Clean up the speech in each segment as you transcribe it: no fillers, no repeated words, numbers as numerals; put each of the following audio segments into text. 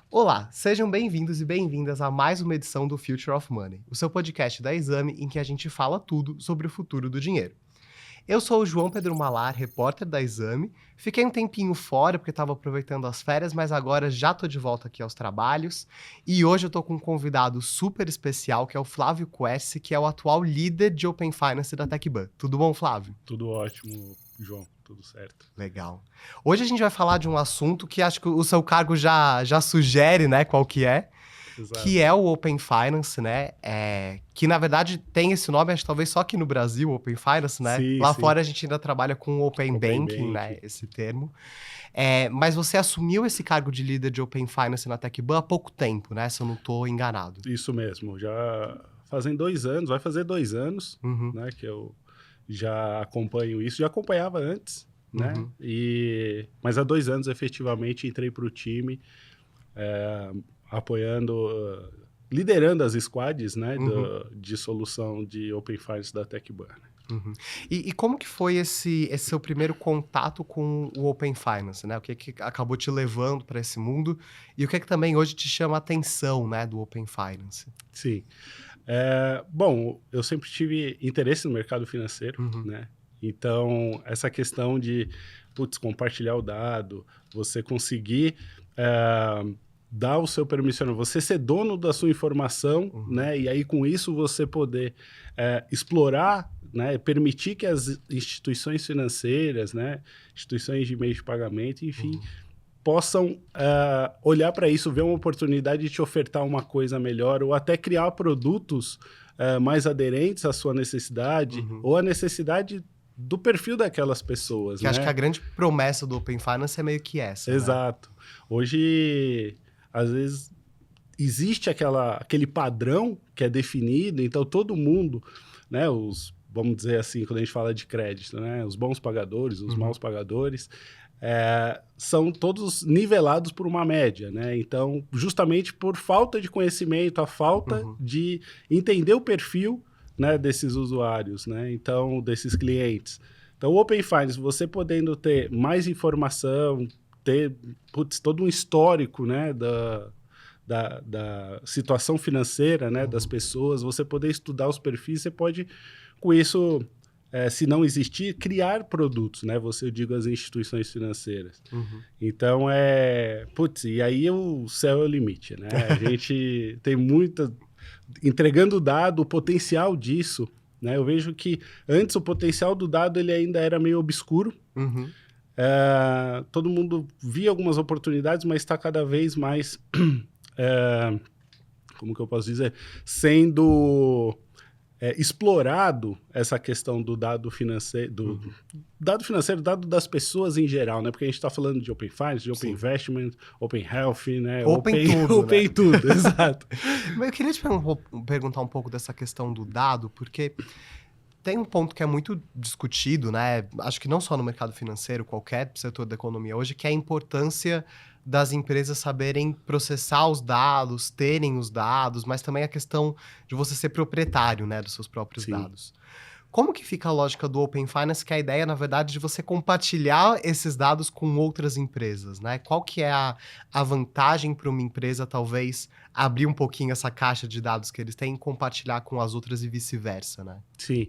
Olá, sejam bem-vindos e bem-vindas a mais uma edição do Future of Money, o seu podcast da Exame em que a gente fala tudo sobre o futuro do dinheiro. Eu sou o João Pedro Malar, repórter da Exame. Fiquei um tempinho fora porque estava aproveitando as férias, mas agora já estou de volta aqui aos trabalhos. E hoje eu estou com um convidado super especial, que é o Flávio Querci, que é o atual líder de Open Finance da TecBan. Tudo bom, Flávio? Tudo ótimo, João. Tudo certo. Legal. Hoje a gente vai falar de um assunto que acho que o seu cargo já sugere, né, qual que é. Exato. Que é o Open Finance, né? Que na verdade tem esse nome, acho que talvez só aqui no Brasil, Open Finance, né? Sim, Lá sim. fora a gente ainda trabalha com Open Banking, né? Esse termo. Mas você assumiu esse cargo de líder de Open Finance na TecBan há pouco tempo, né? Se eu não estou enganado. Isso mesmo. Já fazem 2 anos, vai fazer 2 anos, né? Que eu já acompanho isso. Já acompanhava antes, né? Mas há 2 anos, efetivamente, entrei para o time, apoiando, liderando as squads, né? De solução de Open Finance da TecBan. E como que foi esse seu primeiro contato com o Open Finance, né? O que acabou te levando para esse mundo e o que também hoje te chama a atenção, né, do Open Finance? Sim. Bom, eu sempre tive interesse no mercado financeiro, né? Então, essa questão de, compartilhar o dado, você conseguir dar o seu permissionamento, você ser dono da sua informação, né? E aí, com isso, você poder explorar, né? Permitir que as instituições financeiras, né? Instituições de meio de pagamento, enfim, possam olhar para isso, ver uma oportunidade de te ofertar uma coisa melhor ou até criar produtos mais aderentes à sua necessidade ou à necessidade do perfil daquelas pessoas. Que acho que a grande promessa do Open Finance é meio que essa, Exato. Né? Hoje, às vezes, existe aquele padrão que é definido, então todo mundo, né, vamos dizer assim, quando a gente fala de crédito, né, os bons pagadores, os maus pagadores, são todos nivelados por uma média, né? Então, justamente por falta de conhecimento, a falta de entender o perfil, né, desses usuários, né? Então, desses clientes. Então, o Open Finance, você podendo ter mais informação, ter todo um histórico, né, da situação financeira, né, das pessoas, você poder estudar os perfis, você pode, com isso, se não existir, criar produtos, né? Eu digo as instituições financeiras. Então, e aí o céu é o limite, né? A gente tem entregando dado, o potencial disso, né? Eu vejo que antes o potencial do dado ele ainda era meio obscuro. Todo mundo via algumas oportunidades, mas está cada vez mais, como que eu posso dizer, sendo explorado essa questão do dado financeiro, dado das pessoas em geral, né? Porque a gente está falando de Open Finance, de Open Investment, Open Health, né? Open tudo, Open né? tudo, exato. Mas eu queria te perguntar um pouco dessa questão do dado, porque tem um ponto que é muito discutido, né? Acho que não só no mercado financeiro, qualquer setor da economia hoje, que é a importância das empresas saberem processar os dados, terem os dados, mas também a questão de você ser proprietário, né, dos seus próprios dados. Como que fica a lógica do Open Finance, que é a ideia, na verdade, de você compartilhar esses dados com outras empresas, né? Qual que é a vantagem para uma empresa, talvez, abrir um pouquinho essa caixa de dados que eles têm e compartilhar com as outras e vice-versa, né? Sim.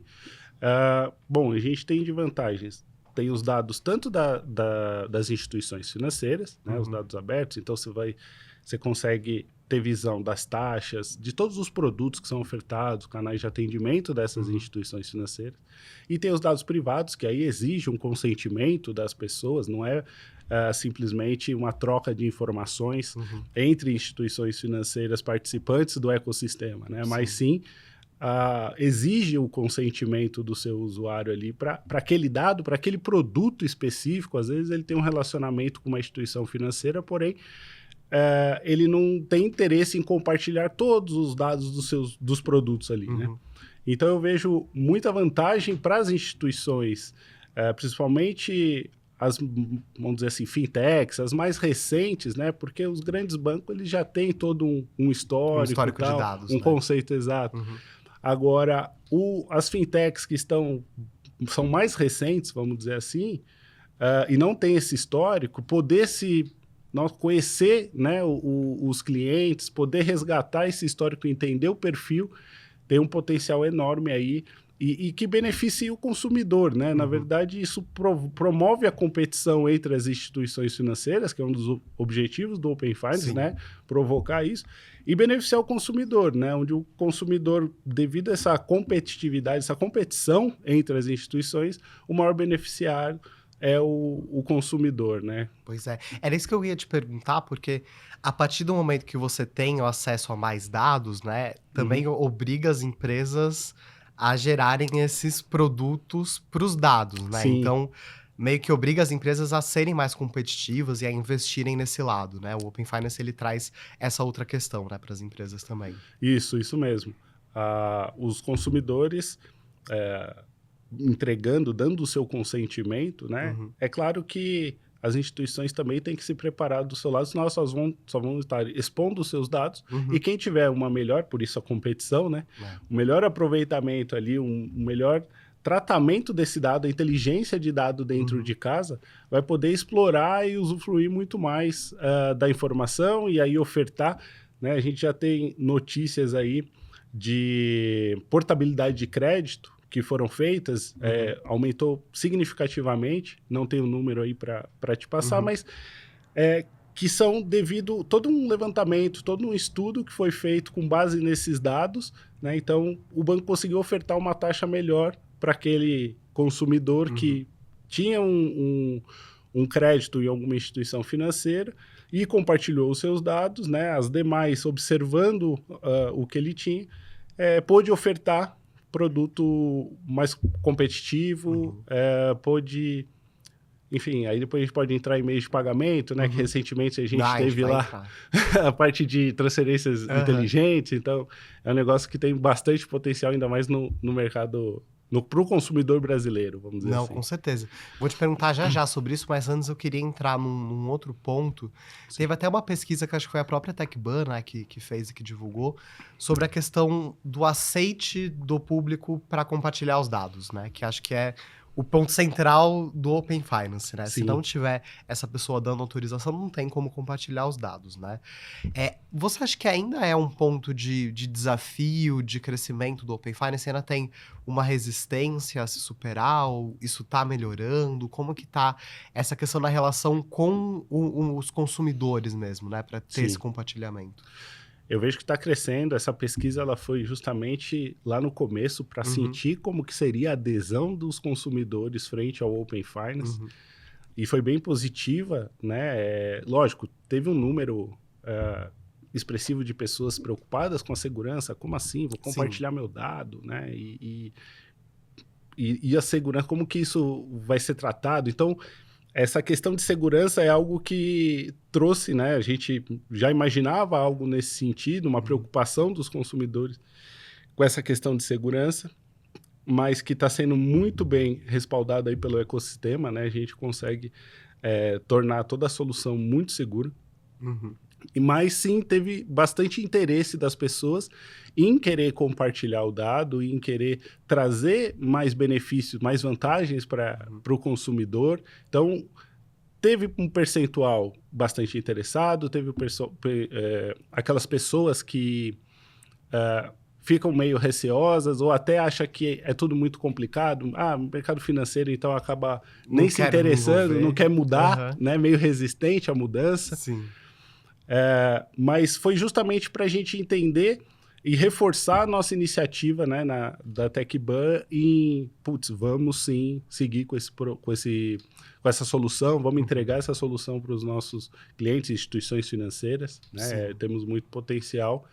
Bom, a gente tem de vantagens. Tem os dados tanto das instituições financeiras, né, os dados abertos, então você consegue ter visão das taxas, de todos os produtos que são ofertados, canais de atendimento dessas instituições financeiras. E tem os dados privados, que aí exige um consentimento das pessoas, não é simplesmente uma troca de informações entre instituições financeiras participantes do ecossistema, né? Mas sim exige o consentimento do seu usuário ali para aquele dado, para aquele produto específico. Às vezes ele tem um relacionamento com uma instituição financeira, porém ele não tem interesse em compartilhar todos os dados dos produtos ali, né? Então eu vejo muita vantagem para as instituições, principalmente vamos dizer assim, fintechs, as mais recentes, né? Porque os grandes bancos eles já têm todo um histórico de dados, né? Conceito exato. Agora, as fintechs que são mais recentes, vamos dizer assim, e não tem esse histórico, poder nós conhecer, né, os clientes, poder resgatar esse histórico, entender o perfil, tem um potencial enorme aí e que beneficie o consumidor, né? Na verdade, isso promove a competição entre as instituições financeiras, que é um dos objetivos do Open Finance, né? Provocar isso e beneficiar o consumidor, né? Onde o consumidor, devido a essa competitividade, essa competição entre as instituições, o maior beneficiário é o consumidor, né? Pois é. Era isso que eu ia te perguntar, porque a partir do momento que você tem o acesso a mais dados, né, também obriga as empresas a gerarem esses produtos para os dados, né? Sim. Então, meio que obriga as empresas a serem mais competitivas e a investirem nesse lado, né? O Open Finance, ele traz essa outra questão, né, para as empresas também. Isso mesmo. Os consumidores entregando, dando o seu consentimento, né? É claro que as instituições também têm que se preparar do seu lado, senão elas só vão estar expondo os seus dados. E quem tiver uma melhor, por isso a competição, né? Um melhor aproveitamento ali, um melhor tratamento desse dado, a inteligência de dado dentro de casa, vai poder explorar e usufruir muito mais da informação e aí ofertar, né? A gente já tem notícias aí de portabilidade de crédito que foram feitas, aumentou significativamente, não tenho o número aí para te passar, mas que são devido todo um levantamento, todo um estudo que foi feito com base nesses dados, né? Então, o banco conseguiu ofertar uma taxa melhor para aquele consumidor que tinha um crédito em alguma instituição financeira e compartilhou os seus dados, né? As demais, observando o que ele tinha, pôde ofertar produto mais competitivo, pôde... Enfim, aí depois a gente pode entrar em meios de pagamento, né? Que recentemente a gente teve lá a parte de transferências inteligentes. Então, é um negócio que tem bastante potencial, ainda mais no mercado... para o consumidor brasileiro, vamos dizer assim. Não, com certeza. Vou te perguntar já sobre isso, mas antes eu queria entrar num outro ponto. Sim. Teve até uma pesquisa que acho que foi a própria TechBan, né, que fez e que divulgou, sobre a questão do aceite do público para compartilhar os dados, né? Que acho que é o ponto central do Open Finance, né? Sim. Se não tiver essa pessoa dando autorização, não tem como compartilhar os dados, né? Você acha que ainda é um ponto de desafio, de crescimento do Open Finance? Ainda tem uma resistência a se superar? Ou isso está melhorando? Como que está essa questão da relação com os consumidores mesmo, né? Para ter esse compartilhamento? Eu vejo que está crescendo. Essa pesquisa ela foi justamente lá no começo para sentir como que seria a adesão dos consumidores frente ao Open Finance. E foi bem positiva, né? Lógico, teve um número expressivo de pessoas preocupadas com a segurança. Como assim? Vou compartilhar meu dado, né? E a segurança, como que isso vai ser tratado? Então, essa questão de segurança é algo que trouxe, né? A gente já imaginava algo nesse sentido, uma preocupação dos consumidores com essa questão de segurança, mas que está sendo muito bem respaldado aí pelo ecossistema, né? A gente consegue tornar toda a solução muito segura. Mas sim, teve bastante interesse das pessoas em querer compartilhar o dado, em querer trazer mais benefícios, mais vantagens para o consumidor. Então, teve um percentual bastante interessado, teve aquelas pessoas que ficam meio receosas ou até acham que é tudo muito complicado. Mercado financeiro, então, acaba nem se interessando, não quer mudar, né? Meio resistente à mudança. Sim. Mas foi justamente para a gente entender e reforçar a nossa iniciativa, né, da TechBan em, vamos sim seguir com essa solução, vamos entregar essa solução para os nossos clientes e instituições financeiras, né? Temos muito potencial.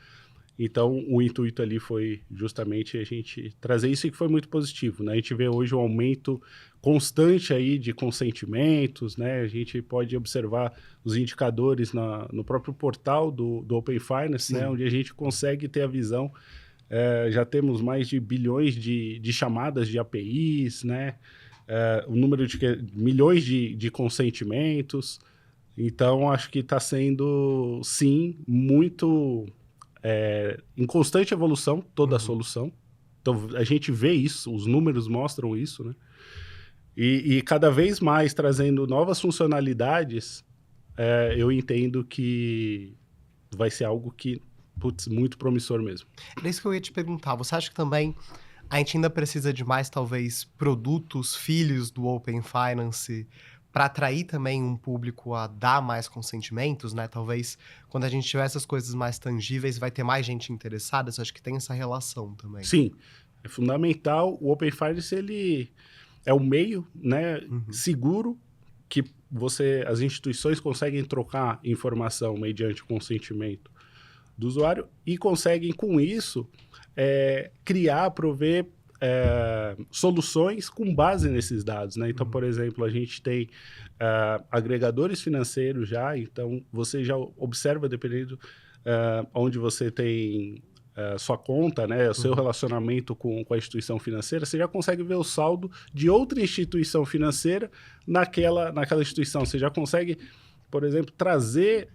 Então, o intuito ali foi justamente a gente trazer isso, e que foi muito positivo, né? A gente vê hoje um aumento constante aí de consentimentos, né? A gente pode observar os indicadores no próprio portal do Open Finance, né? Onde a gente consegue ter a visão. Já temos mais de bilhões de chamadas de APIs, né? O número de milhões de consentimentos. Então, acho que está sendo, sim, muito... em constante evolução, toda a solução. Então, a gente vê isso, os números mostram isso, né? E cada vez mais trazendo novas funcionalidades eu entendo que vai ser algo que, putz, muito promissor mesmo. Era isso que eu ia te perguntar. Você acha que também a gente ainda precisa de mais, talvez, produtos filhos do Open Finance para atrair também um público a dar mais consentimentos, né? Talvez quando a gente tiver essas coisas mais tangíveis, vai ter mais gente interessada. Eu acho que tem essa relação também. Sim, é fundamental. O Open Finance, ele é um meio, né, seguro que as instituições conseguem trocar informação mediante consentimento do usuário e conseguem, com isso, criar, prover soluções com base nesses dados, né? Então, por exemplo, a gente tem agregadores financeiros já, então você já observa, dependendo onde você tem sua conta, né, o seu relacionamento com a instituição financeira, você já consegue ver o saldo de outra instituição financeira naquela instituição. Você já consegue, por exemplo, trazer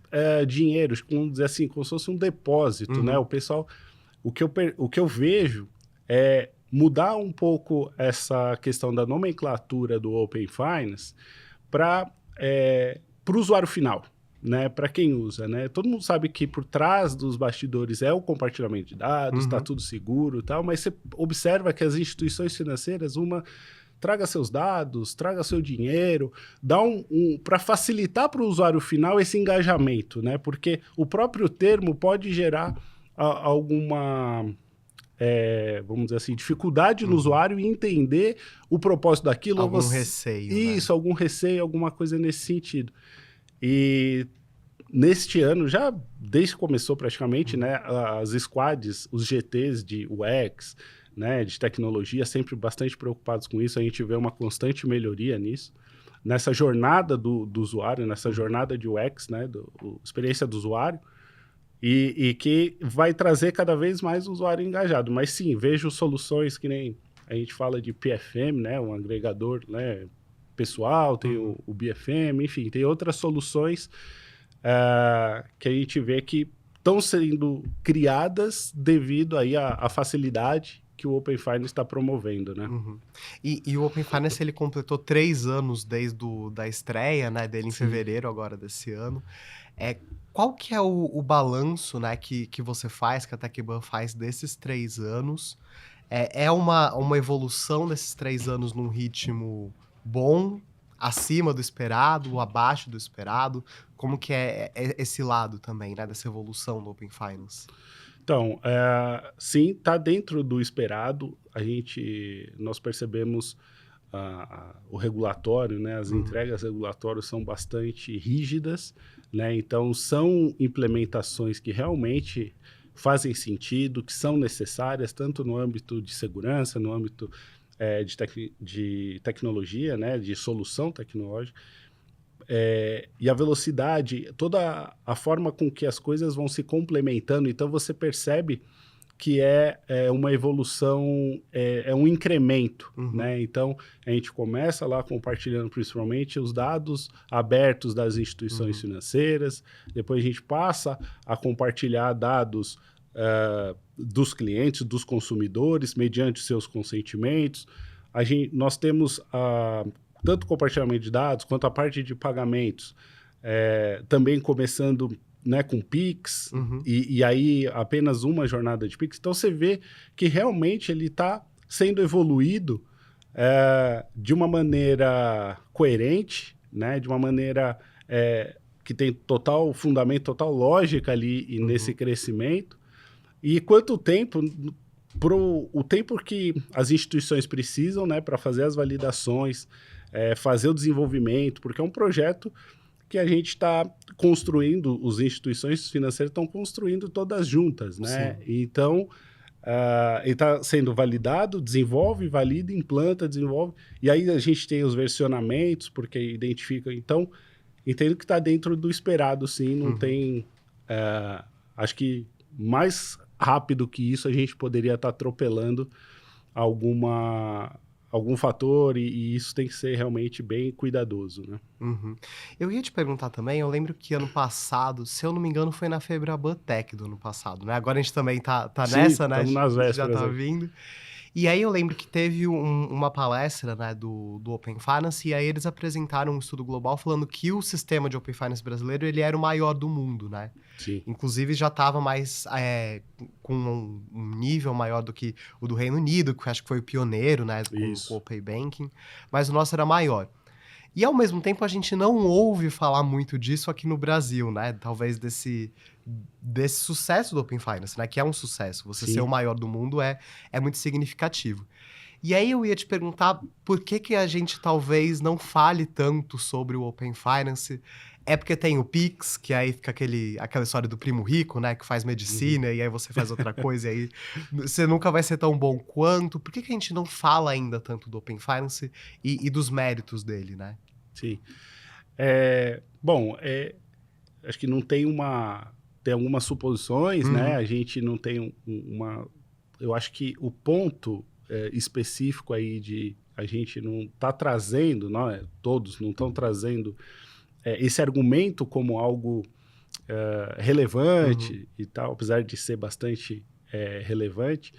dinheiro, vamos dizer assim, como se fosse um depósito, né? O pessoal, o que eu vejo é mudar um pouco essa questão da nomenclatura do Open Finance para o usuário final, né? Para quem usa, né? Todo mundo sabe que por trás dos bastidores é o compartilhamento de dados, está tudo seguro e tal, mas você observa que as instituições financeiras, traga seus dados, traga seu dinheiro, dá para facilitar para o usuário final esse engajamento, né? Porque o próprio termo pode gerar alguma, vamos dizer assim, dificuldade no usuário em entender o propósito daquilo. Algum receio, Isso, né? Algum receio, alguma coisa nesse sentido. E neste ano, já desde que começou praticamente, né, as squads, os GTs de UX, né, de tecnologia, sempre bastante preocupados com isso. A gente vê uma constante melhoria nisso, nessa jornada do usuário, nessa jornada de UX, né, experiência do usuário, e que vai trazer cada vez mais o usuário engajado. Mas sim, vejo soluções que nem a gente fala de PFM, né, um agregador, né, pessoal, tem o BFM, enfim, tem outras soluções que a gente vê que estão sendo criadas devido aí à facilidade que o Open Finance está promovendo, né? E o Open Finance, ele completou 3 anos desde da estreia, né, dele em fevereiro agora desse ano. Qual que é o balanço, né, que você faz, que a TecBan faz desses 3 anos? É uma evolução desses 3 anos num ritmo bom, acima do esperado, abaixo do esperado? Como que é esse lado também, né, dessa evolução do Open Finance? Então, sim, está dentro do esperado. Nós percebemos o regulatório, né, as entregas regulatórias são bastante rígidas, né, então são implementações que realmente fazem sentido, que são necessárias, tanto no âmbito de segurança, no âmbito de tecnologia, né, de solução tecnológica, e a velocidade, toda a forma com que as coisas vão se complementando, então você percebe que é uma evolução, é um incremento, né? Então, a gente começa lá compartilhando principalmente os dados abertos das instituições financeiras, depois a gente passa a compartilhar dados dos clientes, dos consumidores, mediante seus consentimentos. Nós temos tanto compartilhamento de dados quanto a parte de pagamentos, também começando, né, com Pix, e aí apenas uma jornada de Pix. Então você vê que realmente ele está sendo evoluído de uma maneira coerente, né, de uma maneira que tem total fundamento, total lógica ali e nesse crescimento. E quanto tempo, o tempo que as instituições precisam, né, para fazer as validações, fazer o desenvolvimento, porque é um projeto que a gente está construindo, as instituições financeiras estão construindo todas juntas, né? Sim. Então, ele está sendo validado, desenvolve, valida, implanta, desenvolve, e aí a gente tem os versionamentos, porque identifica. Então, entendo que está dentro do esperado, sim, não tem... acho que mais rápido que isso a gente poderia estar atropelando algum fator, e isso tem que ser realmente bem cuidadoso, né? Eu ia te perguntar também, eu lembro que ano passado, se eu não me engano, foi na Febraban Tech do ano passado, né? Agora a gente também tá Sim, nessa, né? estamos nas Já vésperas tá aí. vindo. E aí eu lembro que teve uma palestra, né, do Open Finance, e aí eles apresentaram um estudo global falando que o sistema de Open Finance brasileiro, ele era o maior do mundo, né? Sim. Inclusive já estava mais com um nível maior do que o do Reino Unido, que eu acho que foi o pioneiro, né, com o Open Banking, mas o nosso era maior. E ao mesmo tempo a gente não ouve falar muito disso aqui no Brasil, né? Talvez desse sucesso do Open Finance, né? Que é um sucesso. Você Sim. ser o maior do mundo é muito significativo. E aí eu ia te perguntar por que a gente talvez não fale tanto sobre o Open Finance. É porque tem o Pix, que aí fica aquela história do primo rico, né? Que faz medicina e aí você faz outra coisa e aí você nunca vai ser tão bom quanto. Por que a gente não fala ainda tanto do Open Finance e dos méritos dele, né? Sim. Bom, acho que não tem tem algumas suposições, né? A gente não tem eu acho que o ponto específico aí de a gente não tá trazendo, todos não estão trazendo esse argumento como algo relevante e tal, apesar de ser bastante relevante.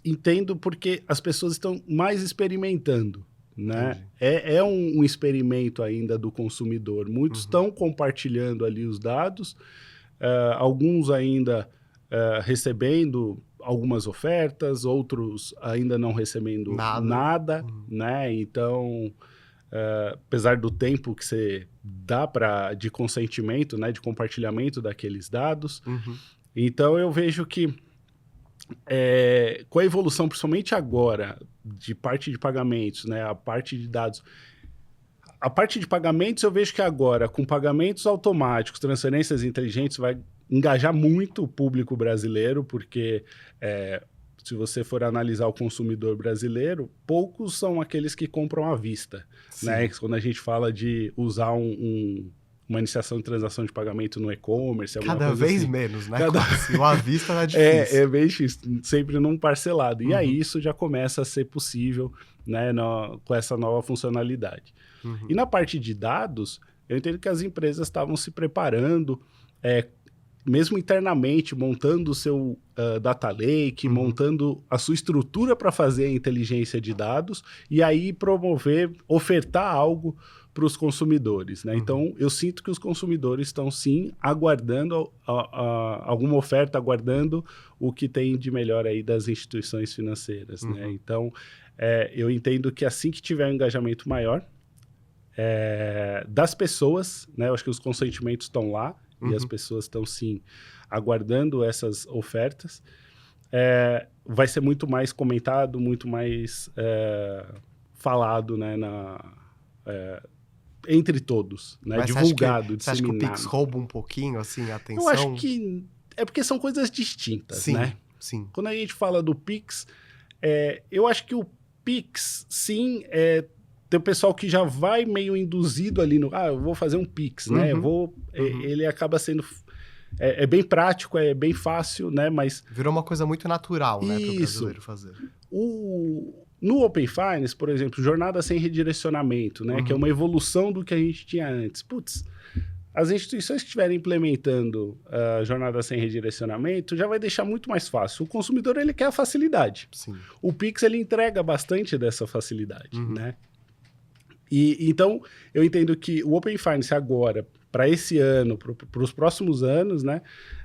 Entendo porque as pessoas estão mais experimentando, né? É um experimento ainda do consumidor. Muitos estão compartilhando ali os dados, alguns ainda recebendo algumas ofertas, outros ainda não recebendo nada, né? Então, apesar do tempo que você dá de consentimento, né, de compartilhamento daqueles dados, então eu vejo que com a evolução, principalmente agora, de parte de pagamentos, né, a parte de dados, a parte de pagamentos eu vejo que agora, com pagamentos automáticos, transferências inteligentes, vai engajar muito o público brasileiro, porque se você for analisar o consumidor brasileiro, poucos são aqueles que compram à vista, né? Quando a gente fala de usar uma iniciação de transação de pagamento no e-commerce, cada vez assim. menos, né? O à vista tá difícil. É bem sempre num parcelado. E aí isso já começa a ser possível, né, com essa nova funcionalidade. E na parte de dados, eu entendo que as empresas estavam se preparando, mesmo internamente, montando o seu data lake, montando a sua estrutura para fazer a inteligência de dados e aí ofertar algo para os consumidores, né? Então, eu sinto que os consumidores estão, sim, aguardando alguma oferta, aguardando o que tem de melhor aí das instituições financeiras, né? Então, eu entendo que assim que tiver um engajamento maior das pessoas, né? Eu acho que os consentimentos estão lá e as pessoas estão, sim, aguardando essas ofertas. Vai ser muito mais comentado, muito mais falado, né, entre todos, né? Mas Divulgado, você acha que o disseminado. Pix rouba um pouquinho, assim, a atenção? Eu acho que é porque são coisas distintas, né? Sim. Quando a gente fala do Pix, eu acho que o Pix, sim, tem o pessoal que já vai meio induzido ali eu vou fazer um Pix, né? Ele acaba sendo... É bem prático, é bem fácil, né? Mas... virou uma coisa muito natural, né, para o brasileiro fazer. No Open Finance, por exemplo, jornada sem redirecionamento, né? Que é uma evolução do que a gente tinha antes. Putz, as instituições que estiverem implementando a jornada sem redirecionamento já vai deixar muito mais fácil. O consumidor, ele quer a facilidade. Sim. O Pix, ele entrega bastante dessa facilidade, né? E então, eu entendo que o Open Finance agora, para esse ano, para os próximos anos, né?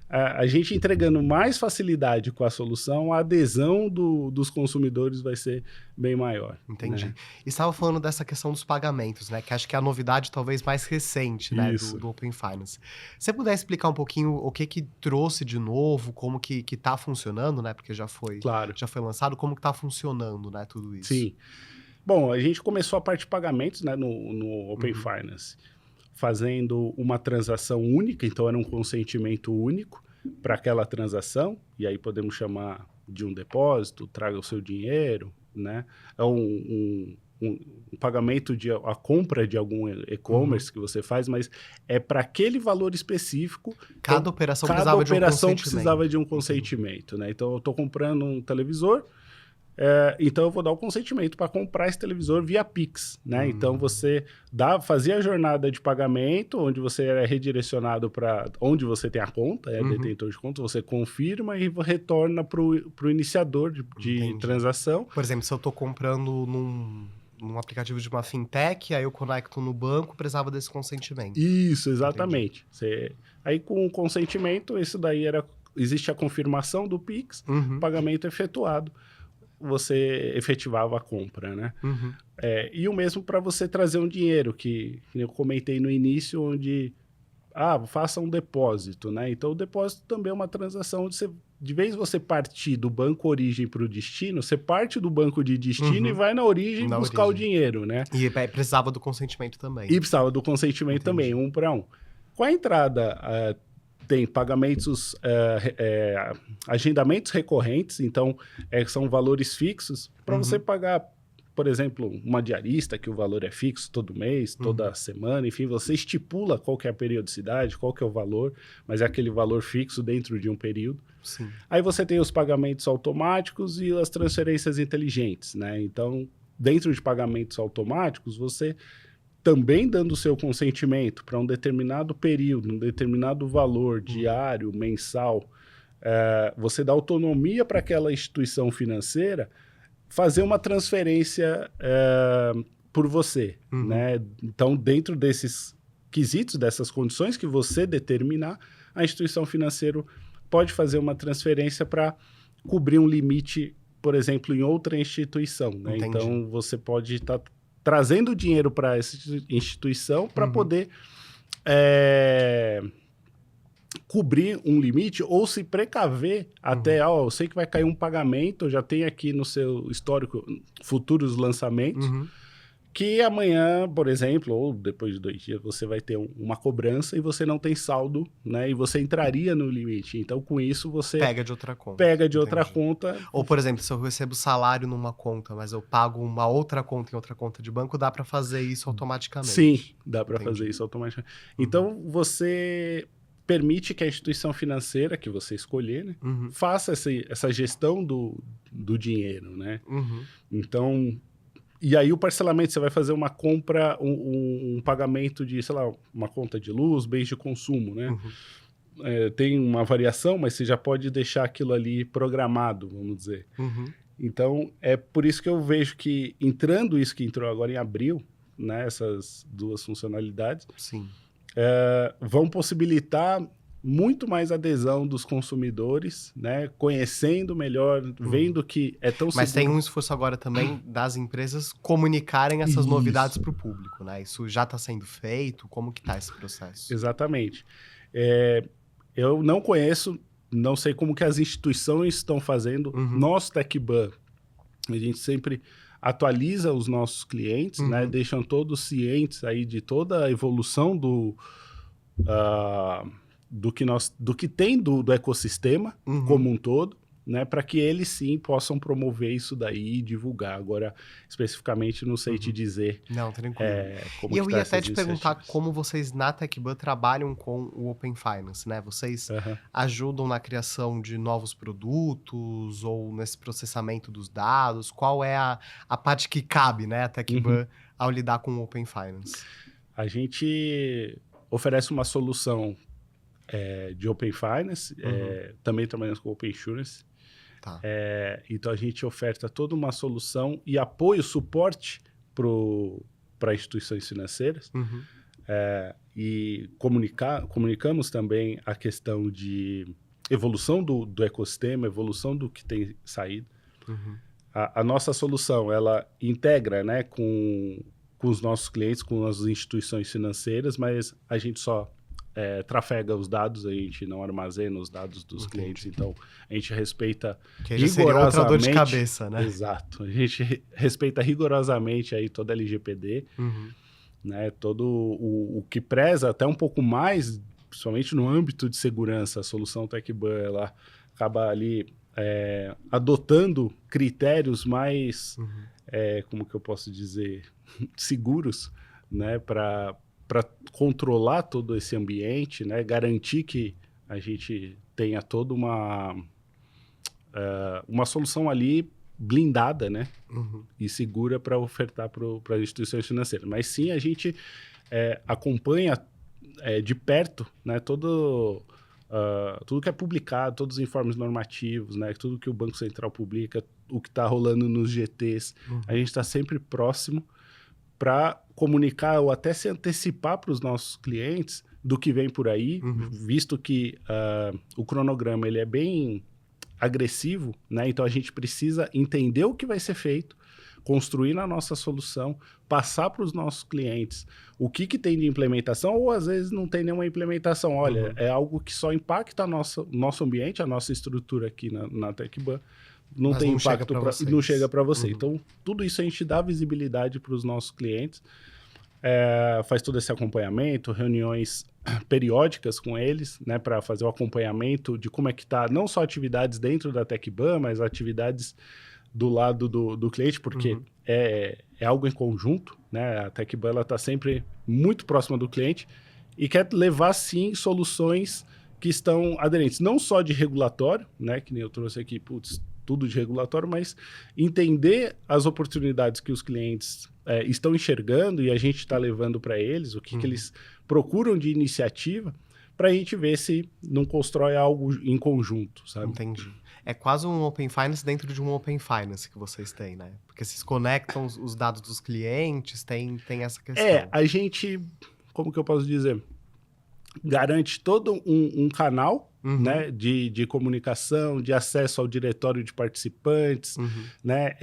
A gente entregando mais facilidade com a solução, a adesão dos consumidores vai ser bem maior. Entendi. Né? E estava falando dessa questão dos pagamentos, né? Que acho que é a novidade talvez mais recente, né? Do Open Finance. Se você puder explicar um pouquinho o que trouxe de novo, como que tá funcionando, né? Porque já foi lançado, como que tá funcionando, né? Tudo isso. Sim. Bom, a gente começou a parte de pagamentos, né? No Open Finance, fazendo uma transação única, então era um consentimento único para aquela transação, e aí podemos chamar de um depósito, traga o seu dinheiro, né? É um pagamento a compra de algum e-commerce que você faz, mas é para aquele valor específico. Cada operação precisava de um consentimento, né? Então, eu estou comprando um televisor, Então eu vou dar o consentimento para comprar esse televisor via Pix, né? Então você fazia a jornada de pagamento, onde você é redirecionado para onde você tem a conta, detentor de conta, você confirma e retorna para o iniciador de transação. Por exemplo, se eu estou comprando num aplicativo de uma fintech, aí eu conecto no banco, precisava desse consentimento. Isso, exatamente. Aí com o consentimento, isso daí existe a confirmação do Pix, pagamento efetuado, você efetivava a compra, né? E o mesmo para você trazer um dinheiro, que eu comentei no início, onde faça um depósito, né? Então o depósito também é uma transação onde de vez você partir do banco origem para o destino, você parte do banco de destino e vai na origem buscar o dinheiro, né? E precisava do consentimento também. E precisava do consentimento também, 1 para 1. Com a entrada, tem pagamentos, agendamentos recorrentes, então são valores fixos para você pagar, por exemplo, uma diarista, que o valor é fixo todo mês, toda semana, enfim, você estipula qual que é a periodicidade, qual que é o valor, mas é aquele valor fixo dentro de um período. Sim. Aí você tem os pagamentos automáticos e as transferências inteligentes, né? Então, dentro de pagamentos automáticos, você também dando o seu consentimento para um determinado período, um determinado valor diário, mensal, você dá autonomia para aquela instituição financeira fazer uma transferência por você, né? Então, dentro desses quesitos, dessas condições que você determinar, a instituição financeira pode fazer uma transferência para cobrir um limite, por exemplo, em outra instituição, né? Então, você pode estar trazendo dinheiro para essa instituição para poder cobrir um limite ou se precaver até, eu sei que vai cair um pagamento, eu já tenho aqui no seu histórico futuros lançamentos, que amanhã, por exemplo, ou depois de 2 dias, você vai ter uma cobrança e você não tem saldo, né? E você entraria no limite. Então, com isso, você pega de outra conta. Pega de outra conta. Ou, por exemplo, se eu recebo salário numa conta, mas eu pago uma outra conta em outra conta de banco, dá para fazer isso automaticamente. Sim, dá para fazer isso automaticamente. Então, você permite que a instituição financeira que você escolher, né, faça essa gestão do dinheiro, né? Então, e aí o parcelamento, você vai fazer uma compra, um pagamento de, sei lá, uma conta de luz, bens de consumo, né? Tem uma variação, mas você já pode deixar aquilo ali programado, vamos dizer. Então, é por isso que eu vejo que isso que entrou agora em abril, né, essas 2 funcionalidades, vão possibilitar muito mais adesão dos consumidores, né? Conhecendo melhor, vendo que é tão seguro. Mas tem um esforço agora também das empresas comunicarem essas novidades para o público, né? Isso já está sendo feito? Como que está esse processo? Exatamente. Eu não conheço, não sei como que as instituições estão fazendo. Nosso TecBan, a gente sempre atualiza os nossos clientes, né? Deixam todos cientes aí de toda a evolução do que tem do ecossistema como um todo, né, para que eles sim possam promover isso daí e divulgar. Agora, especificamente, não sei te dizer. Não, tranquilo. Como e eu ia até te perguntar como vocês na TecBan trabalham com o Open Finance, né? Vocês ajudam na criação de novos produtos ou nesse processamento dos dados? Qual é a parte que cabe, né, a TecBan ao lidar com o Open Finance? A gente oferece uma solução de Open Finance, também trabalhamos com Open Insurance. Tá. Então, a gente oferta toda uma solução e apoio, suporte para instituições financeiras. E comunicamos também a questão de evolução do ecossistema, evolução do que tem saído. A nossa solução, ela integra, né, com os nossos clientes, com as instituições financeiras, mas a gente só trafega os dados, a gente não armazena os dados dos clientes, então a gente respeita que já seria outra dor de cabeça, né? Exato, a gente respeita rigorosamente aí toda a LGPD, né, todo o que preza até um pouco mais, principalmente no âmbito de segurança. A solução TecBan, ela acaba ali adotando critérios mais, como que eu posso dizer, seguros, né, para controlar todo esse ambiente, né, garantir que a gente tenha toda uma solução ali blindada, né? Uhum. E segura para ofertar para as instituições financeiras. Mas sim, a gente acompanha de perto, né, tudo que é publicado, todos os informes normativos, né, tudo que o Banco Central publica, o que está rolando nos GTs. Uhum. A gente está sempre próximo para comunicar ou até se antecipar para os nossos clientes do que vem por aí, visto que o cronograma ele é bem agressivo, né? Então a gente precisa entender o que vai ser feito, construir na nossa solução, passar para os nossos clientes o que tem de implementação, ou às vezes não tem nenhuma implementação. Olha, é algo que só impacta nosso ambiente, a nossa estrutura aqui na TecBan, não Mas tem não impacto chega não chega para você. Uhum. Então, tudo isso a gente dá visibilidade para os nossos clientes, faz todo esse acompanhamento, reuniões periódicas com eles, né, para fazer o acompanhamento de como é que está, não só atividades dentro da TecBan, mas atividades do lado do cliente, porque é algo em conjunto, né? A TecBan está sempre muito próxima do cliente e quer levar, sim, soluções que estão aderentes, não só de regulatório, né, que nem eu trouxe aqui, tudo de regulatório, mas entender as oportunidades que os clientes estão enxergando e a gente está levando para eles, o que eles procuram de iniciativa, para a gente ver se não constrói algo em conjunto, sabe? Entendi. É quase um Open Finance dentro de um Open Finance que vocês têm, né? Porque vocês conectam os dados dos clientes, tem essa questão. A gente, como que eu posso dizer? Garante todo um canal, né, de comunicação, de acesso ao diretório de participantes, né,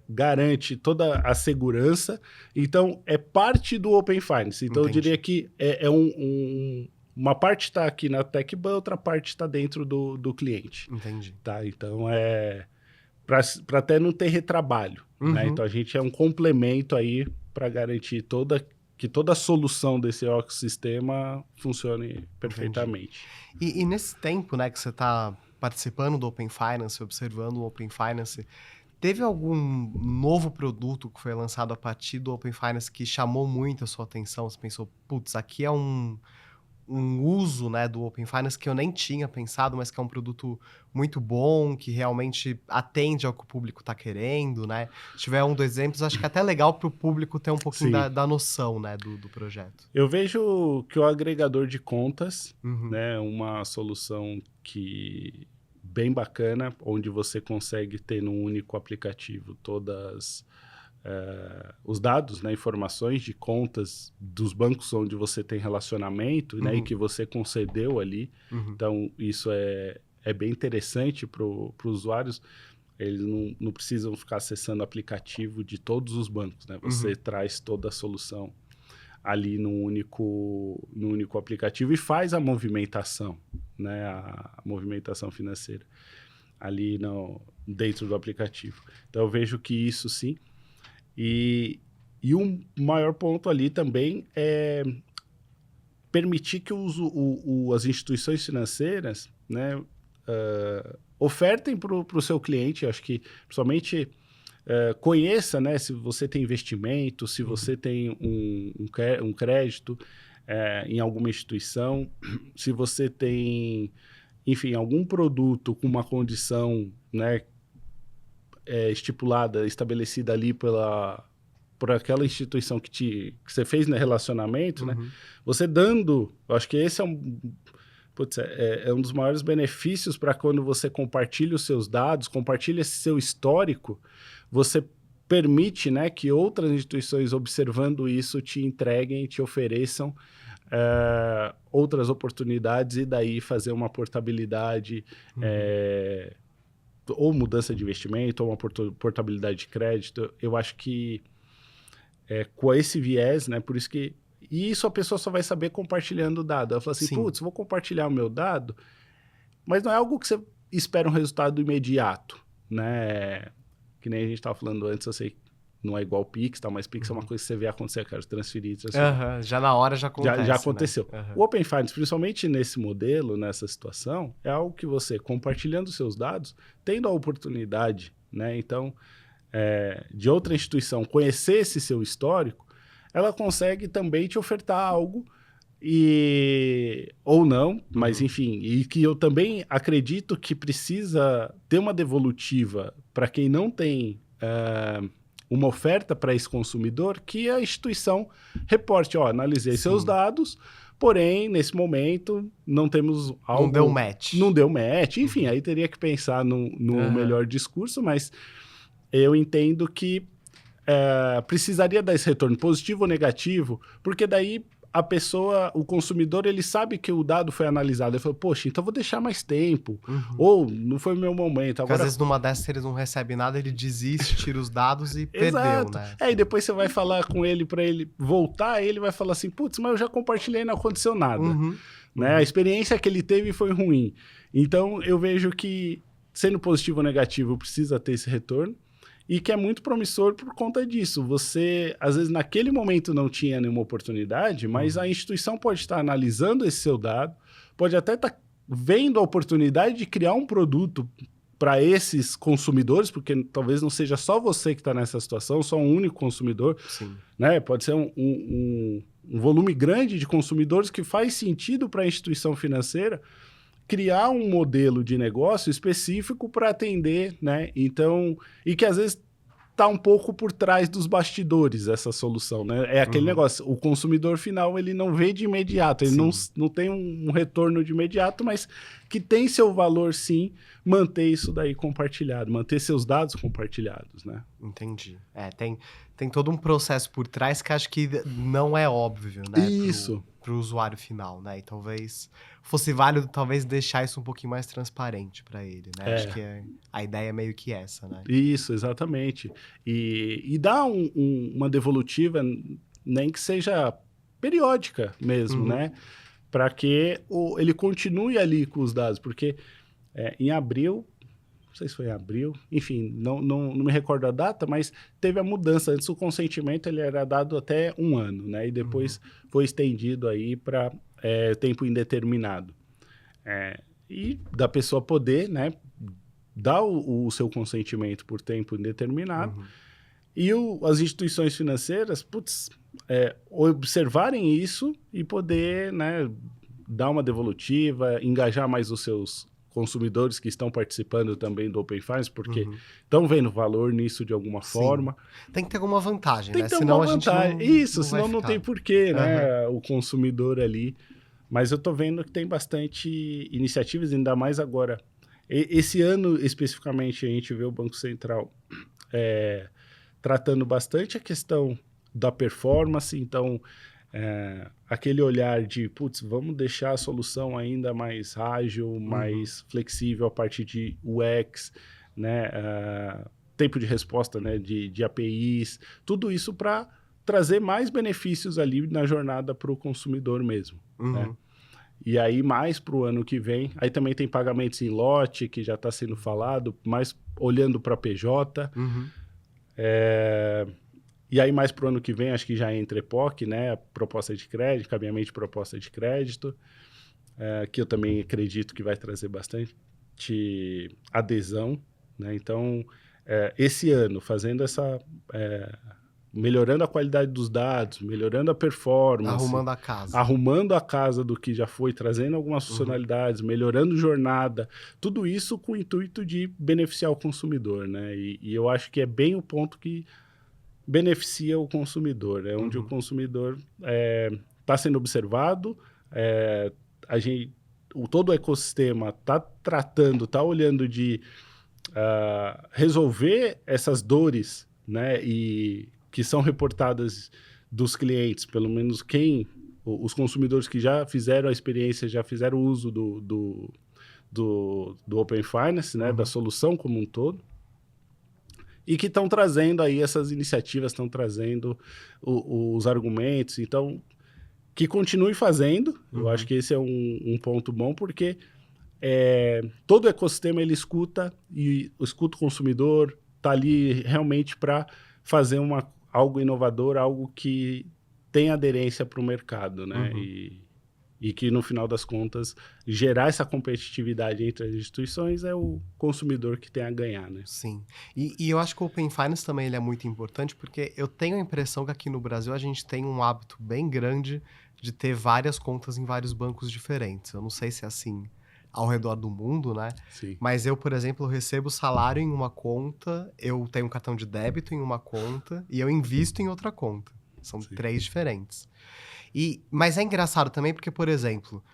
garante toda a segurança. Então, é parte do Open Finance. Então, eu diria que uma parte está aqui na TecBan, outra parte está dentro do cliente. Entendi. Tá? Então, para até não ter retrabalho. Né? Então, a gente é um complemento aí para garantir que toda a solução desse ecossistema funcione perfeitamente. E nesse tempo, né, que você está participando do Open Finance, observando o Open Finance, teve algum novo produto que foi lançado a partir do Open Finance que chamou muito a sua atenção? Você pensou, putz, aqui é um uso, né, do Open Finance que eu nem tinha pensado, mas que é um produto muito bom, que realmente atende ao que o público está querendo, né? Se tiver um dos exemplos, acho que é até legal para o público ter um pouquinho da noção, né, do projeto. Eu vejo que o agregador de contas, né, é uma solução bem bacana, onde você consegue ter num único aplicativo todas os dados, né, informações de contas dos bancos onde você tem relacionamento, né, e que você concedeu ali. Então, isso é bem interessante para os usuários. Eles não precisam ficar acessando o aplicativo de todos os bancos, né? Você traz toda a solução ali no único aplicativo e faz a movimentação, né, a movimentação financeira ali dentro do aplicativo. Então, eu vejo que isso sim. E um maior ponto ali também é permitir que as instituições financeiras, né, ofertem para o seu cliente, acho que principalmente conheça, né, se você tem investimento, se você tem um crédito em alguma instituição, se você tem, enfim, algum produto com uma condição, né, estipulada, estabelecida ali por aquela instituição que você fez no relacionamento, né? Você dando, eu acho que esse é um dos maiores benefícios para quando você compartilha os seus dados, compartilha esse seu histórico, você permite, né, que outras instituições observando isso te entreguem, te ofereçam outras oportunidades e daí fazer uma portabilidade ou mudança de investimento, ou uma portabilidade de crédito. Eu acho que com esse viés, né, por isso que... E isso a pessoa só vai saber compartilhando o dado. Ela fala assim, putz, vou compartilhar o meu dado, mas não é algo que você espera um resultado imediato, né? Que nem a gente estava falando antes, eu sei, não é igual o Pix, tá? Mas Pix é uma coisa que você vê acontecer, quero transferir. Já na hora já acontece, já aconteceu. Né? O Open Finance, principalmente nesse modelo, nessa situação, é algo que você, compartilhando seus dados, tendo a oportunidade, né? Então, de outra instituição conhecer esse seu histórico, ela consegue também te ofertar algo ou não, mas enfim, e que eu também acredito que precisa ter uma devolutiva para quem não tem uma oferta para esse consumidor, que a instituição reporte, analisei seus dados, porém, nesse momento, não temos algo... Não deu match. Não deu match, enfim, aí teria que pensar no melhor discurso, mas eu entendo que precisaria dar esse retorno positivo ou negativo, porque daí a pessoa, o consumidor, ele sabe que o dado foi analisado. Ele falou, poxa, então vou deixar mais tempo. Ou não foi o meu momento. Porque Agora... às vezes numa dessas ele não recebe nada, ele desiste, tira os dados e perdeu, né? E depois você vai falar com ele para ele voltar, ele vai falar assim, putz, mas eu já compartilhei e não aconteceu nada. Né? A experiência que ele teve foi ruim. Então, eu vejo que, sendo positivo ou negativo, precisa ter esse retorno. E que é muito promissor por conta disso. Você, às vezes, naquele momento não tinha nenhuma oportunidade, mas a instituição pode estar analisando esse seu dado, pode até estar vendo a oportunidade de criar um produto para esses consumidores, porque talvez não seja só você que está nessa situação, só um único consumidor. Sim. Né? Pode ser um volume grande de consumidores que faz sentido para a instituição financeira criar um modelo de negócio específico para atender, né? Então, e que às vezes está um pouco por trás dos bastidores essa solução, né? É aquele negócio, o consumidor final, ele não vê de imediato, ele não tem um retorno de imediato, mas que tem seu valor, sim, manter isso daí compartilhado, manter seus dados compartilhados, né? Entendi. Tem todo um processo por trás que acho que não é óbvio, né? Isso. Para o usuário final, né? E talvez fosse válido deixar isso um pouquinho mais transparente para ele, né? Acho que a ideia é meio que essa, né? Isso, exatamente. E dar uma devolutiva, nem que seja periódica mesmo, né? Para que ele continue ali com os dados, porque em abril, não sei se foi em abril, enfim, não me recordo a data, mas teve a mudança. Antes o consentimento ele era dado até 1 ano, né? E depois foi estendido aí para tempo indeterminado. E da pessoa poder, né, dar o seu consentimento por tempo indeterminado. E as instituições financeiras, observarem isso e poder, né, dar uma devolutiva, engajar mais os seus consumidores que estão participando também do Open Finance, porque estão vendo valor nisso de alguma forma. Tem que ter alguma vantagem, tem né? Que ter Senão uma a gente vantagem. Senão vai não ficar. tem porquê, né? O consumidor ali. Mas eu tô vendo que tem bastante iniciativas, ainda mais agora. Esse ano, especificamente, a gente vê o Banco Central tratando bastante a questão da performance, então... aquele olhar de, vamos deixar a solução ainda mais ágil, mais flexível a partir de UX, né? Tempo de resposta, né? de APIs, tudo isso para trazer mais benefícios ali na jornada para o consumidor mesmo. Né? E aí, mais para o ano que vem, aí também tem pagamentos em lote, que já está sendo falado, mais olhando para PJ. E aí, mais para o ano que vem, acho que já entra EPOC, né? Proposta de crédito, caminhamento de proposta de crédito, que eu também acredito que vai trazer bastante adesão, né? Então, esse ano, fazendo melhorando a qualidade dos dados, melhorando a performance. Arrumando a casa do que já foi, trazendo algumas funcionalidades, melhorando jornada, tudo isso com o intuito de beneficiar o consumidor, né? E eu acho que é bem o ponto que beneficia o consumidor, é onde o consumidor está sendo observado, todo o ecossistema está tratando, está olhando de resolver essas dores, né, e que são reportadas dos clientes, pelo menos os consumidores que já fizeram a experiência, já fizeram uso do Open Finance, né, da solução como um todo, e que estão trazendo aí essas iniciativas, estão trazendo os argumentos. Então, que continue fazendo. Eu acho que esse é um ponto bom, porque todo o ecossistema ele escuta o consumidor, está ali realmente para fazer algo inovador, algo que tem aderência para o mercado, né? E que, no final das contas, gerar essa competitividade entre as instituições é o consumidor que tem a ganhar, né? Sim. E eu acho que o Open Finance também ele é muito importante, porque eu tenho a impressão que aqui no Brasil a gente tem um hábito bem grande de ter várias contas em vários bancos diferentes. Eu não sei se é assim ao redor do mundo, né? Sim. Mas eu, por exemplo, recebo salário em uma conta, eu tenho um cartão de débito em uma conta e eu invisto em outra conta. São Sim. 3 diferentes. Mas é engraçado também porque, por exemplo,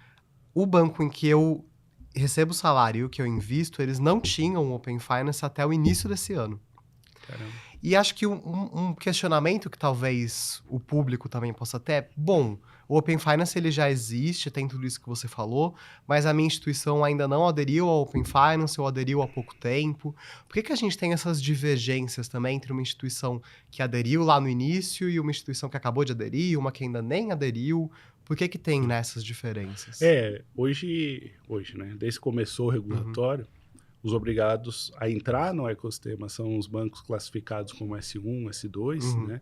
o banco em que eu recebo salário e o que eu invisto, eles não tinham Open Finance até o início desse ano. Caramba. E acho que um questionamento que talvez o público também possa ter é, bom, o Open Finance ele já existe, tem tudo isso que você falou, mas a minha instituição ainda não aderiu ao Open Finance ou aderiu há pouco tempo. Por que a gente tem essas divergências também entre uma instituição que aderiu lá no início e uma instituição que acabou de aderir, uma que ainda nem aderiu? Por que tem nessas diferenças? Hoje, né, desde que começou o regulatório, os obrigados a entrar no ecossistema são os bancos classificados como S1, S2, né?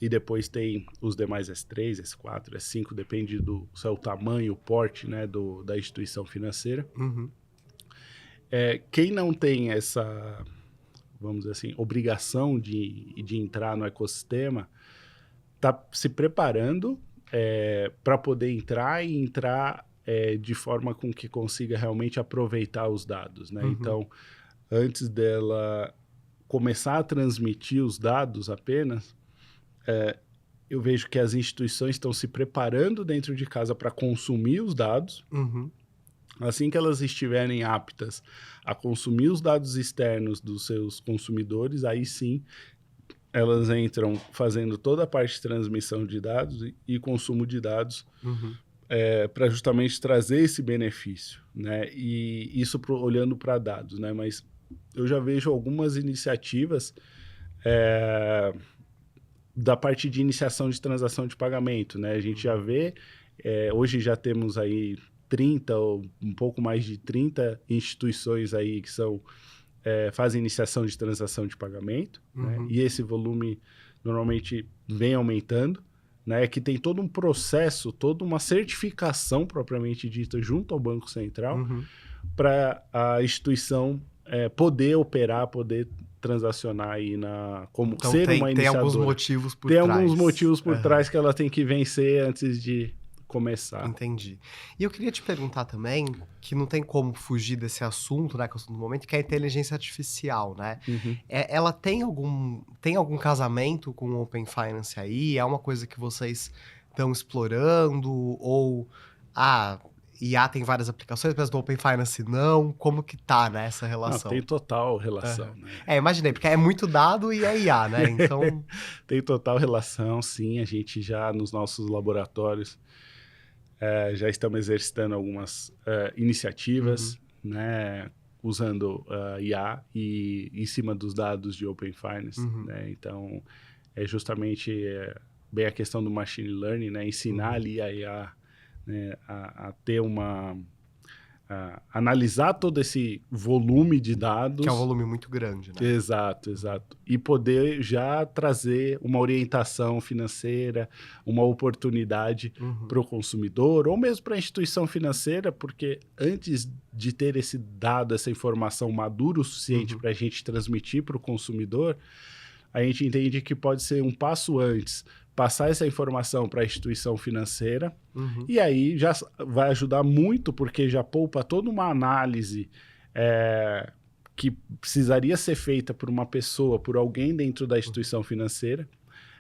E depois tem os demais S3, S4, S5, depende do seu tamanho, o porte, né, da instituição financeira. Quem não tem essa, vamos dizer assim, obrigação de entrar no ecossistema, está se preparando para poder entrar e entrar de forma com que consiga realmente aproveitar os dados, né? Então, antes dela começar a transmitir os dados apenas, eu vejo que as instituições estão se preparando dentro de casa para consumir os dados. Assim que elas estiverem aptas a consumir os dados externos dos seus consumidores, aí sim elas entram fazendo toda a parte de transmissão de dados e consumo de dados para justamente trazer esse benefício, né? E isso olhando para dados, né? Mas eu já vejo algumas iniciativas da parte de iniciação de transação de pagamento, né? A gente já vê, hoje já temos aí 30 ou um pouco mais de 30 instituições aí que fazem iniciação de transação de pagamento, né? E esse volume normalmente vem aumentando, né? Que tem todo um processo, toda uma certificação propriamente dita junto ao Banco Central para a instituição poder operar, poder transacionar aí como Então ser uma iniciadora. Tem alguns motivos por trás. Tem alguns motivos por trás que ela tem que vencer antes de começar. Entendi. E eu queria te perguntar também, que não tem como fugir desse assunto, né, que é o assunto do momento, que é a inteligência artificial, né? Ela tem algum casamento com o Open Finance aí? É uma coisa que vocês estão explorando? Ou, IA tem várias aplicações, mas do Open Finance não? Como que tá nessa relação? Não, tem total relação, né? Imaginei, porque é muito dado e é IA, né? Então... Tem total relação, sim. A gente já, nos nossos laboratórios, já estamos exercitando algumas iniciativas, né, usando IA e em cima dos dados de Open Finance, né? Então, é justamente bem a questão do machine learning, né? Ensinar ali a IA, né, a ter analisar todo esse volume de dados. Que é um volume muito grande, né? Exato. E poder já trazer uma orientação financeira, uma oportunidade para o consumidor, ou mesmo para a instituição financeira, porque antes de ter esse dado, essa informação madura o suficiente para a gente transmitir para o consumidor, a gente entende que pode ser um passo antes passar essa informação para a instituição financeira, e aí já vai ajudar muito, porque já poupa toda uma análise que precisaria ser feita por uma pessoa, por alguém dentro da instituição financeira,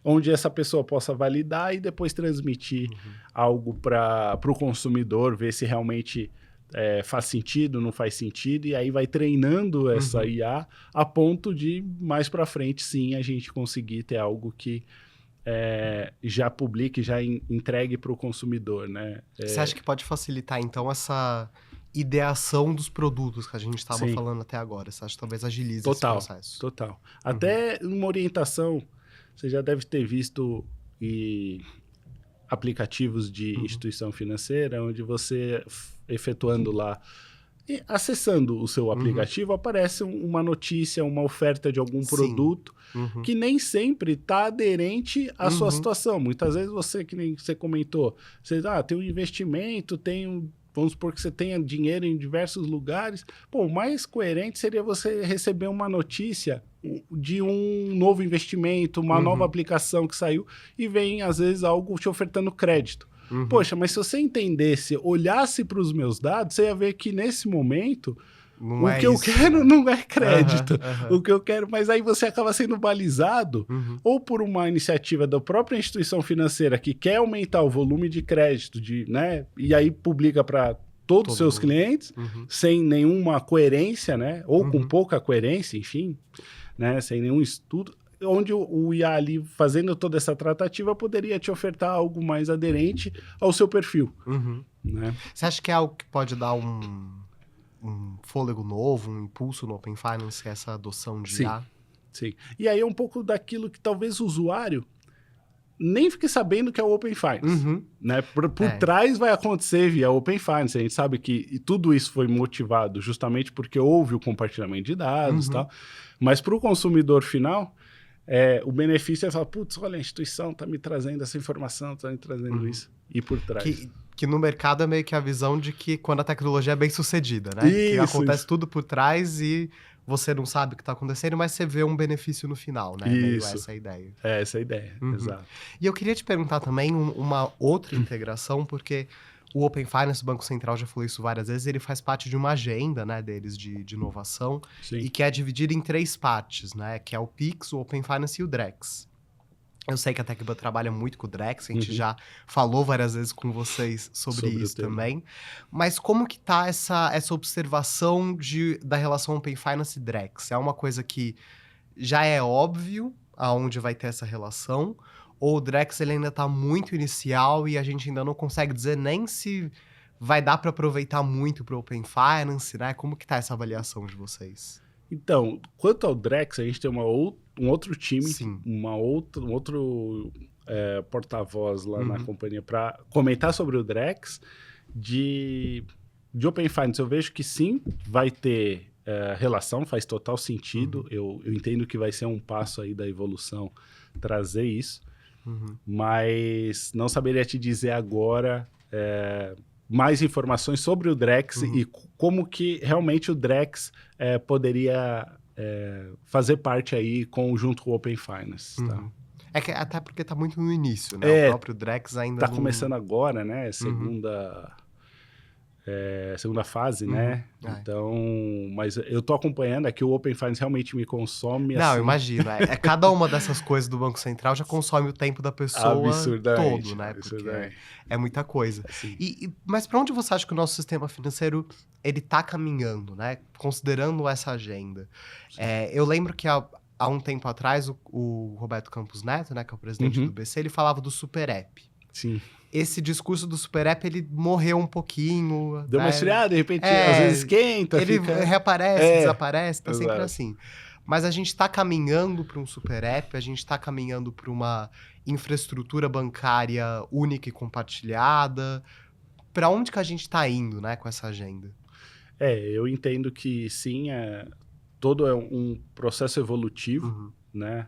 onde essa pessoa possa validar e depois transmitir algo para o consumidor, ver se realmente faz sentido, não faz sentido, e aí vai treinando essa IA a ponto de, mais para frente, sim, a gente conseguir ter algo que já publique, já entregue para o consumidor, né? Você acha que pode facilitar, então, essa ideação dos produtos que a gente estava falando até agora? Você acha que talvez agilize esse processo? Total. Até uma orientação, você já deve ter visto aplicativos de instituição financeira, onde você, efetuando lá, acessando o seu aplicativo, aparece uma notícia, uma oferta de algum produto que nem sempre está aderente à sua situação. Muitas vezes você, que nem você comentou, você tem um investimento, vamos supor que você tenha dinheiro em diversos lugares. Pô, o mais coerente seria você receber uma notícia de um novo investimento, uma nova aplicação que saiu, e vem, às vezes, algo te ofertando crédito. Poxa, mas se você entendesse, olhasse para os meus dados, você ia ver que nesse momento Não o é que eu isso, quero né? não é crédito. Aham. O que eu quero, mas aí você acaba sendo balizado ou por uma iniciativa da própria instituição financeira que quer aumentar o volume de crédito, né? E aí publica para todos os Todo seus mundo. clientes, sem nenhuma coerência, né? Ou com Uhum. pouca coerência, enfim, né? Sem nenhum estudo, onde o IA ali, fazendo toda essa tratativa, poderia te ofertar algo mais aderente ao seu perfil, Uhum. né? Você acha que é algo que pode dar um fôlego novo, um impulso no Open Finance, essa adoção de Sim, IA? sim. E aí é um pouco daquilo que talvez o usuário nem fique sabendo que é o Open Finance. Uhum. Né? Por trás vai acontecer via Open Finance. A gente sabe que tudo isso foi motivado justamente porque houve o compartilhamento de dados e tal. Mas para o consumidor final, o benefício é falar, putz, olha, a instituição está me trazendo essa informação, está me trazendo isso. E por trás. Que no mercado é meio que a visão de que quando a tecnologia é bem sucedida, né? Que acontece tudo por trás e você não sabe o que está acontecendo, mas você vê um benefício no final, né? Meio essa a ideia. É essa a ideia, exato. E eu queria te perguntar também uma outra integração, porque o Open Finance, o Banco Central já falou isso várias vezes, ele faz parte de uma agenda, né, deles de inovação, Sim. e que é dividida em 3 partes, né? Que é o Pix, o Open Finance e o Drex. Eu sei que a TecBan trabalha muito com o Drex, a gente já falou várias vezes com vocês sobre isso também. Mas como que tá essa observação da relação Open Finance e Drex? É uma coisa que já é óbvio aonde vai ter essa relação? Ou o Drex ele ainda tá muito inicial e a gente ainda não consegue dizer nem se vai dar para aproveitar muito para o Open Finance, né? Como que tá essa avaliação de vocês? Então, quanto ao Drex, a gente tem um outro time, Sim. um outro porta-voz lá na companhia para comentar sobre o Drex. De Open Finance, eu vejo que sim, vai ter relação, faz total sentido. Eu entendo que vai ser um passo aí da evolução trazer isso, mas não saberia te dizer agora mais informações sobre o Drex e como que realmente o Drex poderia fazer parte aí junto com o Open Finance. Tá? É que até porque tá muito no início, né? O próprio Drex ainda tá começando agora, né? Segunda fase, né? Então, mas eu tô acompanhando, é que o Open Finance realmente me consome. Não, assim, imagina. Cada uma dessas coisas do Banco Central já consome o tempo da pessoa absurdamente, todo, né? absurdamente. Porque é muita coisa. Mas para onde você acha que o nosso sistema financeiro ele tá caminhando, né? Considerando essa agenda. Eu lembro que há um tempo atrás, o Roberto Campos Neto, né, que é o presidente do BC, ele falava do Super App. Sim. Esse discurso do Super App, ele morreu um pouquinho. Deu uma esfriada, de repente, às vezes esquenta, ele reaparece, desaparece, tá sempre exato. assim. Mas a gente está caminhando para um Super App, a gente está caminhando para uma infraestrutura bancária única e compartilhada. Para onde que a gente está indo, né, com essa agenda? Eu entendo que sim, todo é um processo evolutivo, né?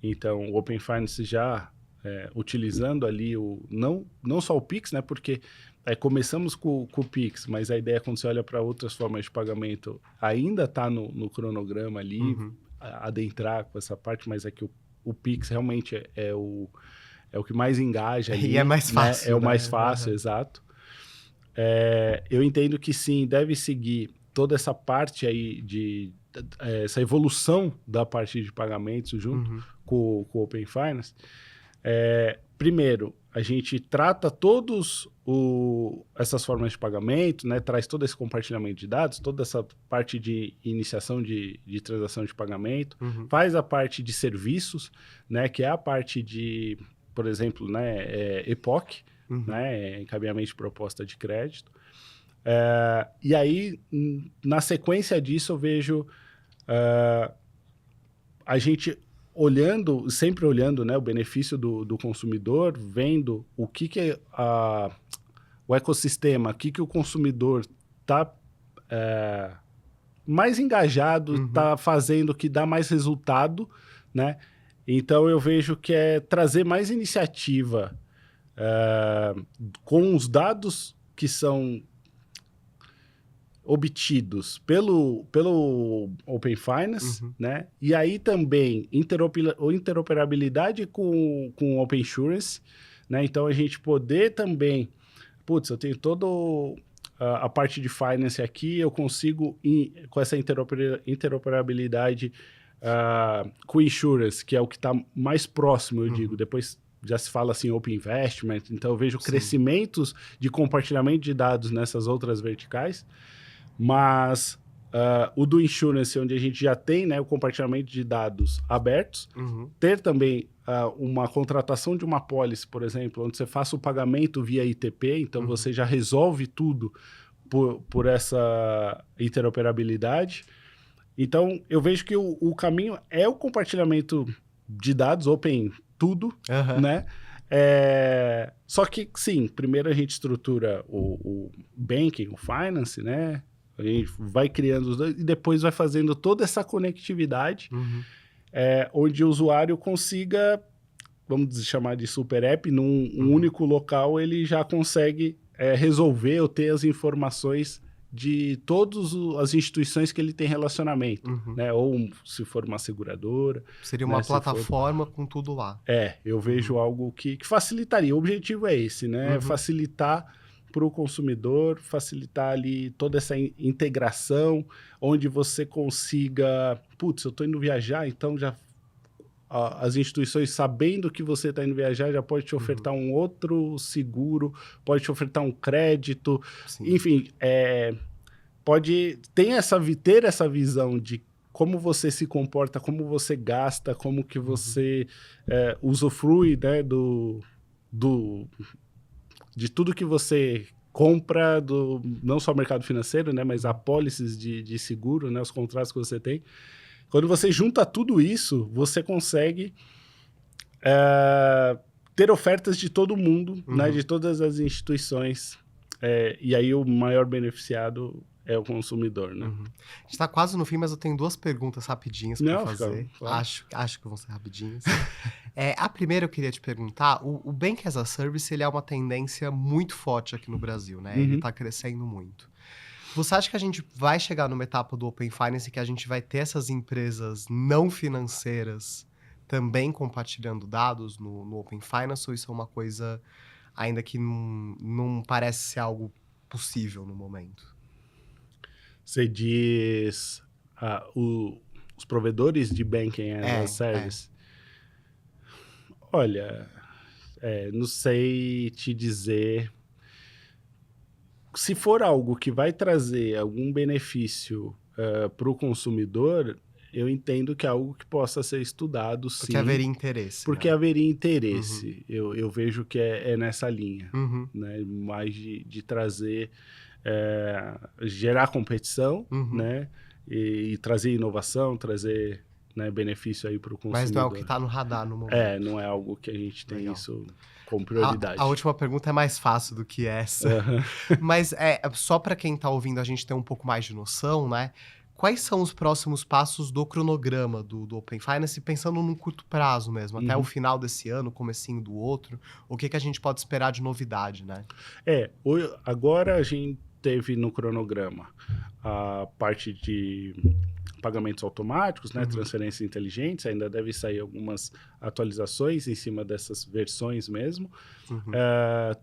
Então, o Open Finance já utilizando ali não só o Pix, né? Porque começamos com o Pix, mas a ideia, quando você olha para outras formas de pagamento, ainda está no cronograma ali, adentrar com essa parte, mas é que o Pix realmente é o que mais engaja ali. E é mais fácil, né? É o mais fácil, exato. Eu entendo que sim, deve seguir toda essa parte aí essa evolução da parte de pagamentos junto com o Open Finance. Primeiro, a gente trata essas formas de pagamento, né? Traz todo esse compartilhamento de dados, toda essa parte de iniciação de transação de pagamento, faz a parte de serviços, né? Que é a parte de, por exemplo, né? EPOC, né? Encaminhamento de proposta de crédito. E aí, na sequência disso, eu vejo a gente sempre olhando, né, o benefício do consumidor, vendo o que é o ecossistema, o que o consumidor está mais engajado, está fazendo, que dá mais resultado, né? Então, eu vejo que é trazer mais iniciativa com os dados que são obtidos pelo Open Finance, né? E aí também interoperabilidade com o Open Insurance, né? Então, a gente poder também... Putz, eu tenho toda a parte de finance aqui, eu consigo, com essa interoperabilidade com insurance, que é o que está mais próximo, eu digo. Depois já se fala assim, Open Investment. Então, eu vejo crescimentos de compartilhamento de dados nessas outras verticais. Mas o do insurance, onde a gente já tem, né, o compartilhamento de dados abertos, ter também uma contratação de uma pólice, por exemplo, onde você faça o pagamento via ITP, então você já resolve tudo por essa interoperabilidade. Então, eu vejo que o caminho é o compartilhamento de dados, open tudo, né? Só que, sim, primeiro a gente estrutura o banking, o finance, né? A gente vai criando os dois e depois vai fazendo toda essa conectividade, onde o usuário consiga, vamos chamar de super app, num único local, ele já consegue resolver ou ter as informações de todas as instituições que ele tem relacionamento, né? Ou se for uma seguradora. Seria uma plataforma com tudo lá. Eu vejo algo que facilitaria. O objetivo é esse, né? Facilitar para o consumidor, facilitar ali toda essa integração, onde você consiga... Putz, eu estou indo viajar, então já as instituições, sabendo que você está indo viajar, já pode te ofertar um outro seguro, pode te ofertar um crédito, enfim, pode ter essa visão de como você se comporta, como você gasta, como que você usufrui, né, de tudo que você compra, não só o mercado financeiro, né, mas apólices de seguro, né, os contratos que você tem. Quando você junta tudo isso, você consegue ter ofertas de todo mundo, né, de todas as instituições. E aí o maior beneficiado é o consumidor, né? A gente está quase no fim, mas eu tenho duas perguntas rapidinhas para fazer. Claro. Acho que vão ser rapidinhas. A primeira eu queria te perguntar, o Bank as a Service, ele é uma tendência muito forte aqui no Brasil, né? Ele está crescendo muito. Você acha que a gente vai chegar numa etapa do Open Finance que a gente vai ter essas empresas não financeiras também compartilhando dados no Open Finance, ou isso é uma coisa ainda que não parece ser algo possível no momento? Você diz os provedores de Banking as a Service? Olha, não sei te dizer... Se for algo que vai trazer algum benefício para o consumidor, eu entendo que é algo que possa ser estudado, sim. Porque haveria interesse. Porque haveria interesse. Eu vejo que é nessa linha. Né? Mais de trazer... gerar competição, né? E trazer inovação, trazer, né, benefício aí para o consumidor. Mas não é o que está no radar no momento. Não é algo que a gente tem isso como prioridade. A última pergunta é mais fácil do que essa. Mas só para quem está ouvindo a gente ter um pouco mais de noção, né? Quais são os próximos passos do cronograma do Open Finance, pensando num curto prazo mesmo, até o final desse ano, comecinho do outro, o que a gente pode esperar de novidade, né? Agora a gente teve no cronograma a parte de pagamentos automáticos, né, transferências inteligentes, ainda deve sair algumas atualizações em cima dessas versões mesmo.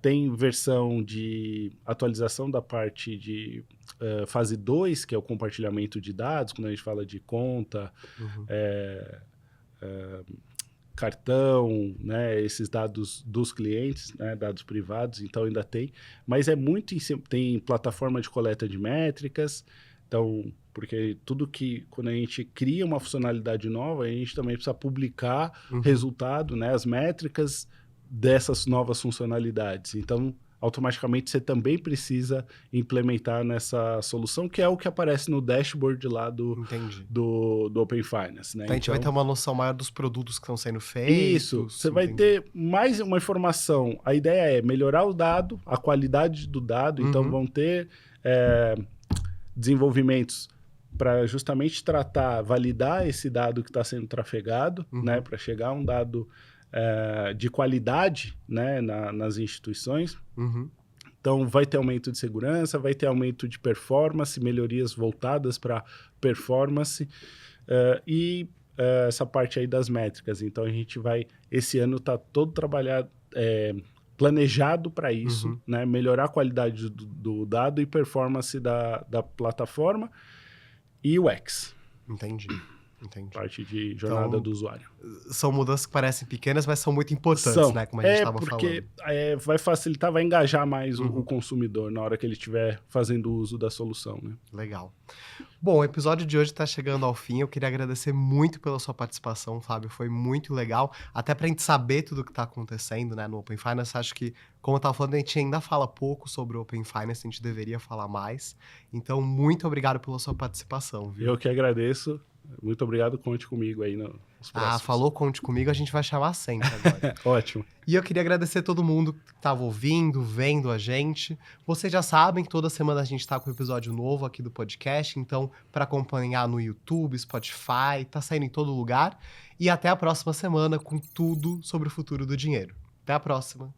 Tem versão de atualização da parte de fase 2, que é o compartilhamento de dados, quando a gente fala de conta, cartão, né, esses dados dos clientes, né, dados privados, então ainda tem, mas tem plataforma de coleta de métricas, então, porque quando a gente cria uma funcionalidade nova, a gente também precisa publicar resultado, né, as métricas dessas novas funcionalidades, então automaticamente você também precisa implementar nessa solução, que é o que aparece no dashboard lá do Open Finance. Né? Então a gente vai ter uma noção maior dos produtos que estão sendo feitos. Isso, você vai ter mais uma informação. A ideia é melhorar o dado, a qualidade do dado, então vão ter desenvolvimentos para justamente validar esse dado que está sendo trafegado, né? Para chegar a um dado de qualidade, né, nas instituições. Então, vai ter aumento de segurança, vai ter aumento de performance, melhorias voltadas para performance e essa parte aí das métricas. Então, a gente vai, esse ano está todo trabalhado, planejado para isso, né? Melhorar a qualidade do dado e performance da plataforma e UX. Entendi. Parte de jornada então, do usuário. São mudanças que parecem pequenas, mas são muito importantes, né? Como a gente estava falando. Porque vai facilitar, vai engajar mais o consumidor na hora que ele estiver fazendo uso da solução, né? Legal. Bom, o episódio de hoje está chegando ao fim. Eu queria agradecer muito pela sua participação, Fábio. Foi muito legal. Até para a gente saber tudo o que está acontecendo, né, no Open Finance. Acho que, como eu estava falando, a gente ainda fala pouco sobre o Open Finance. A gente deveria falar mais. Então, muito obrigado pela sua participação, viu? Eu que agradeço. Muito obrigado. Conte comigo aí nos próximos. Falou, conte comigo. A gente vai chamar sempre agora. Ótimo. E eu queria agradecer a todo mundo que estava ouvindo, vendo a gente. Vocês já sabem que toda semana a gente está com um episódio novo aqui do podcast. Então, para acompanhar no YouTube, Spotify, tá saindo em todo lugar. E até a próxima semana com tudo sobre o futuro do dinheiro. Até a próxima.